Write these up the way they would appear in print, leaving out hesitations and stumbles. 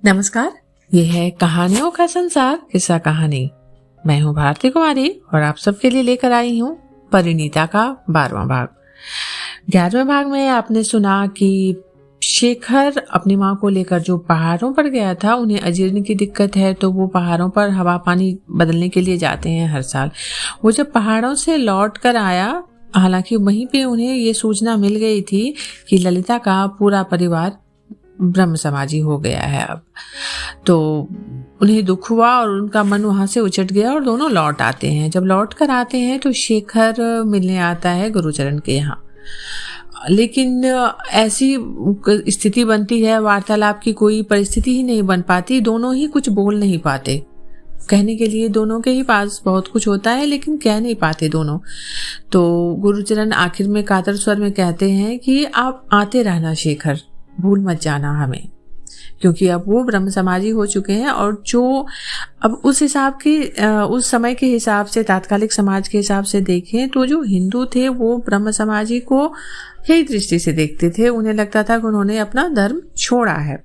नमस्कार, ये है कहानियों का संसार किस्सा कहानी। मैं हूँ भारती कुमारी और आप सबके लिए लेकर आई हूँ परिणीता का 12वां भाग। 11वें भाग में आपने सुना कि शेखर अपनी माँ को लेकर जो पहाड़ों पर गया था, उन्हें अजीर्ण की दिक्कत है तो वो पहाड़ों पर हवा पानी बदलने के लिए जाते हैं हर साल। वो जब पहाड़ों से लौट कर आया, हालांकि वहीं पे उन्हें ये सूचना मिल गई थी कि ललिता का पूरा परिवार ब्रह्म समाजी हो गया है। अब तो उन्हें दुख हुआ और उनका मन वहां से उचट गया और दोनों लौट आते हैं। जब लौट कर आते हैं तो शेखर मिलने आता है गुरुचरण के यहाँ, लेकिन ऐसी स्थिति बनती है, वार्तालाप की कोई परिस्थिति ही नहीं बन पाती। दोनों ही कुछ बोल नहीं पाते। कहने के लिए दोनों के ही पास बहुत कुछ होता है, लेकिन कह नहीं पाते दोनों। तो गुरुचरण आखिर में कातर स्वर में कहते हैं कि आप आते रहना शेखर, भूल मत जाना हमें, क्योंकि अब वो ब्रह्म समाजी हो चुके हैं। और जो अब उस हिसाब के उस समय के हिसाब से, तात्कालिक समाज के हिसाब से देखें तो जो हिंदू थे वो ब्रह्म समाजी को यही दृष्टि से देखते थे। उन्हें लगता था कि उन्होंने अपना धर्म छोड़ा है।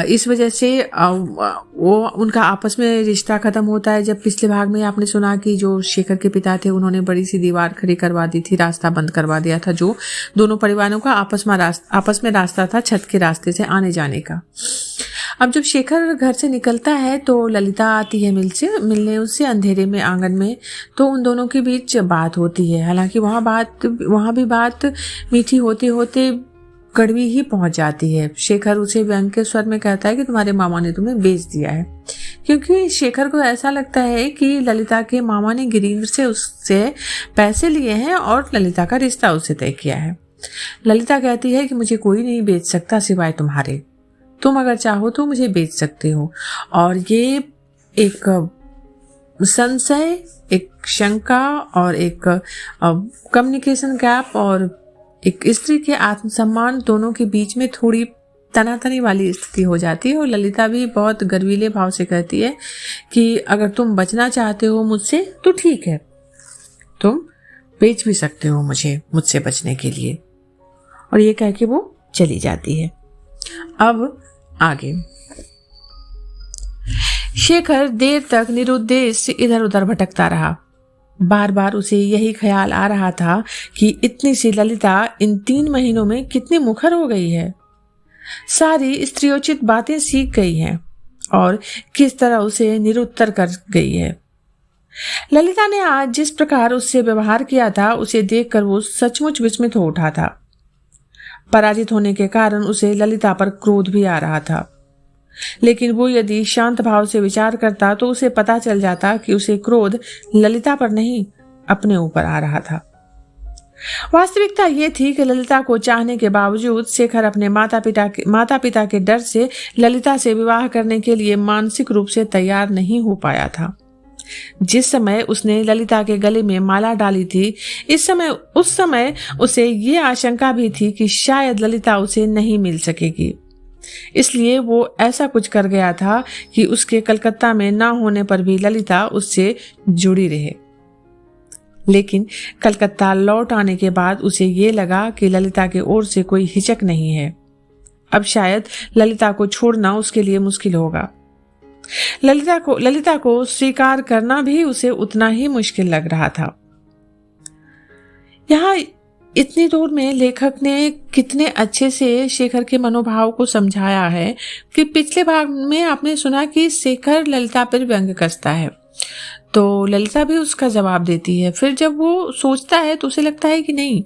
इस वजह से वो उनका आपस में रिश्ता खत्म होता है। जब पिछले भाग में आपने सुना कि जो शेखर के पिता थे, उन्होंने बड़ी सी दीवार खड़ी करवा दी थी, रास्ता बंद करवा दिया था, जो दोनों परिवारों का आपस में रास्ता था छत के रास्ते से आने जाने का। अब जब शेखर घर से निकलता है तो ललिता आती है मिलने उससे अंधेरे में आंगन में। तो उन दोनों के बीच बात होती है। हालांकि वहाँ भी बात मीठी होते होते कड़वी ही पहुंच जाती है। शेखर उसे व्यंग के स्वर में कहता है कि तुम्हारे मामा ने तुम्हें बेच दिया है, क्योंकि शेखर को ऐसा लगता है कि ललिता के मामा ने गिरीन्द्र से उससे पैसे लिए हैं और ललिता का रिश्ता उससे तय किया है। ललिता कहती है कि मुझे कोई नहीं बेच सकता सिवाय तुम्हारे, तुम अगर चाहो तो मुझे बेच सकते हो। और ये एक संशय, एक शंका और एक कम्युनिकेशन गैप और एक स्त्री के आत्मसम्मान दोनों के बीच में थोड़ी तनातनी वाली स्थिति हो जाती है। और ललिता भी बहुत गर्वीले भाव से कहती है कि अगर तुम बचना चाहते हो मुझसे तो ठीक है, तुम बेच भी सकते हो मुझसे बचने के लिए। और ये कह के वो चली जाती है। अब आगे शेखर देर तक निरुद्देश्य इधर उधर भटकता रहा। बार बार उसे यही ख्याल आ रहा था कि इतनी सी ललिता इन 3 महीनों में कितनी मुखर हो गई है, सारी स्त्रियोचित बातें सीख गई हैं और किस तरह उसे निरुत्तर कर गई है। ललिता ने आज जिस प्रकार उससे व्यवहार किया था, उसे देखकर वो सचमुच विस्मित हो उठा था। पराजित होने के कारण उसे ललिता पर क्रोध भी आ रहा था, लेकिन वो यदि शांत भाव से विचार करता तो उसे पता चल जाता कि उसे क्रोध ललिता पर नहीं, अपने ऊपर आ रहा था। वास्तविकता ये थी कि ललिता को चाहने के बावजूद शेखर अपने माता पिता के डर से ललिता से विवाह करने के लिए मानसिक रूप से तैयार नहीं हो पाया था। जिस समय उसने ललिता के गले में माला डाली थी, उस समय उसे ये आशंका भी थी कि शायद ललिता उसे नहीं मिल सकेगी। इसलिए वो ऐसा कुछ कर गया था कि उसके कलकत्ता में ना होने पर भी ललिता उससे जुड़ी रहे। लेकिन कलकत्ता लौट आने के बाद उसे ये लगा कि ललिता के ओर से कोई हिचक नहीं है। अब शायद ललिता को छोड़ना उसके लिए मुश्किल होगा। ललिता को स्वीकार करना भी उसे उतना ही मुश्किल लग रहा था। यहाँ इतनी दूर में लेखक ने कितने अच्छे से शेखर के मनोभाव को समझाया है कि पिछले भाग में आपने सुना कि शेखर ललिता पर व्यंग कसता है, तो ललिता भी उसका जवाब देती है। फिर जब वो सोचता है तो उसे लगता है कि नहीं,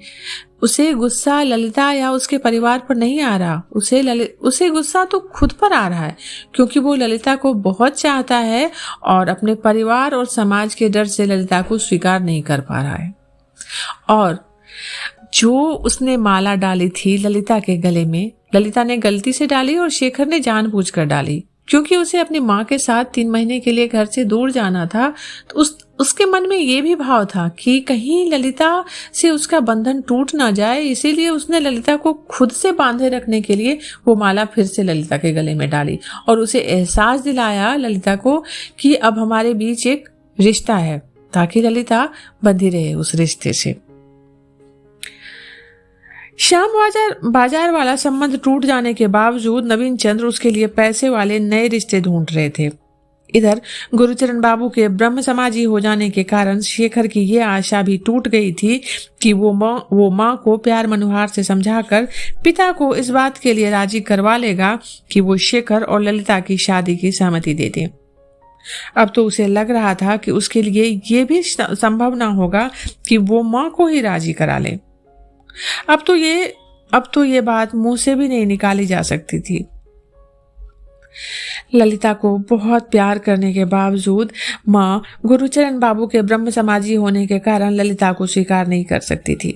उसे गुस्सा ललिता या उसके परिवार पर नहीं आ रहा, उसे गुस्सा तो खुद पर आ रहा है, क्योंकि वो ललिता को बहुत चाहता है और अपने परिवार और समाज के डर से ललिता को स्वीकार नहीं कर पा रहा है। और जो उसने माला डाली थी ललिता के गले में, ललिता ने गलती से डाली और शेखर ने जानबूझकर डाली, क्योंकि उसे अपनी माँ के साथ 3 महीने के लिए घर से दूर जाना था। तो उसके मन में ये भी भाव था कि कहीं ललिता से उसका बंधन टूट ना जाए, इसीलिए उसने ललिता को खुद से बांधे रखने के लिए वो माला फिर से ललिता के गले में डाली और उसे एहसास दिलाया ललिता को कि अब हमारे बीच एक रिश्ता है, ताकि ललिता बंधी रहे उस रिश्ते से। श्याम बाजार वाला संबंध टूट जाने के बावजूद नवीन चंद्र उसके लिए पैसे वाले नए रिश्ते ढूंढ रहे थे। इधर गुरुचरण बाबू के ब्रह्म समाजी हो जाने के कारण शेखर की ये आशा भी टूट गई थी कि वो माँ को प्यार मनोहार से समझाकर पिता को इस बात के लिए राजी करवा लेगा कि वो शेखर और ललिता की शादी की सहमति दे दे। अब तो उसे लग रहा था कि उसके लिए ये भी संभव ना होगा कि वो माँ को ही राजी करा ले। अब तो ये बात मुंह से भी नहीं निकाली जा सकती थी। ललिता को बहुत प्यार करने के बावजूद माँ गुरुचरण बाबू के ब्रह्म समाजी होने के कारण ललिता को स्वीकार नहीं कर सकती थी।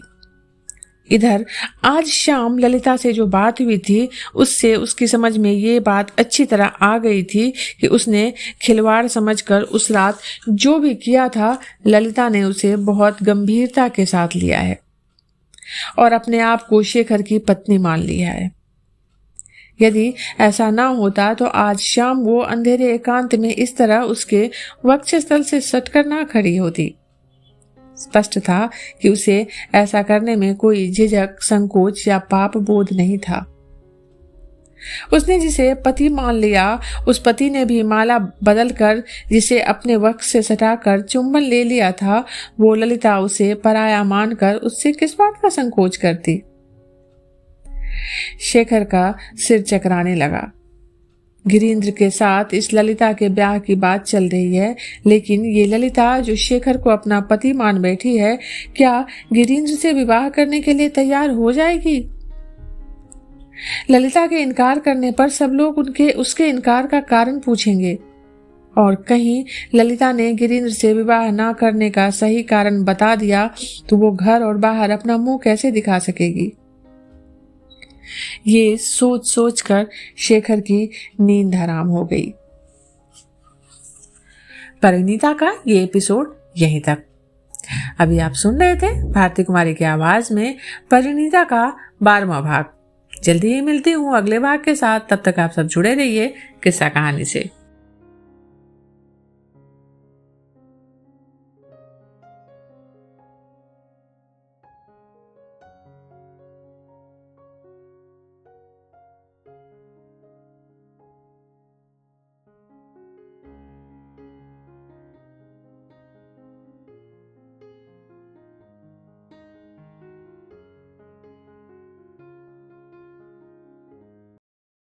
इधर आज शाम ललिता से जो बात हुई थी उससे उसकी समझ में ये बात अच्छी तरह आ गई थी कि उसने खिलवाड़ समझकर उस रात जो भी किया था ललिता ने उसे बहुत गंभीरता के साथ लिया है और अपने आप को शेखर की पत्नी मान लिया है। यदि ऐसा ना होता तो आज शाम वो अंधेरे एकांत में इस तरह उसके वक्षस्थल से सटकर ना खड़ी होती। स्पष्ट था कि उसे ऐसा करने में कोई झिझक, संकोच या पाप बोध नहीं था। उसने जिसे पति मान लिया, उस पति ने भी माला बदलकर जिसे अपने वक्ष से सटाकर चुंबन ले लिया था, वो ललिता उसे पराया मानकर उससे किस बात का संकोच करती। शेखर का सिर चकराने लगा। गिरीन्द्र के साथ इस ललिता के ब्याह की बात चल रही है, लेकिन ये ललिता जो शेखर को अपना पति मान बैठी है, क्या गिरीन्द्र से विवाह करने के लिए तैयार हो जाएगी? ललिता के इनकार करने पर सब लोग उसके इनकार का कारण पूछेंगे और कहीं ललिता ने गिरीन्द्र से विवाह ना करने का सही कारण बता दिया तो वो घर और बाहर अपना मुंह कैसे दिखा सकेगी? ये सोच सोच कर शेखर की नींद हराम हो गई। परिणीता का ये एपिसोड यहीं तक। अभी आप सुन रहे थे भारती कुमारी की आवाज में परिणीता का 12वां भाग। जल्दी ही मिलती हूँ अगले भाग के साथ। तब तक आप सब जुड़े रहिए किस्सा कहानी से।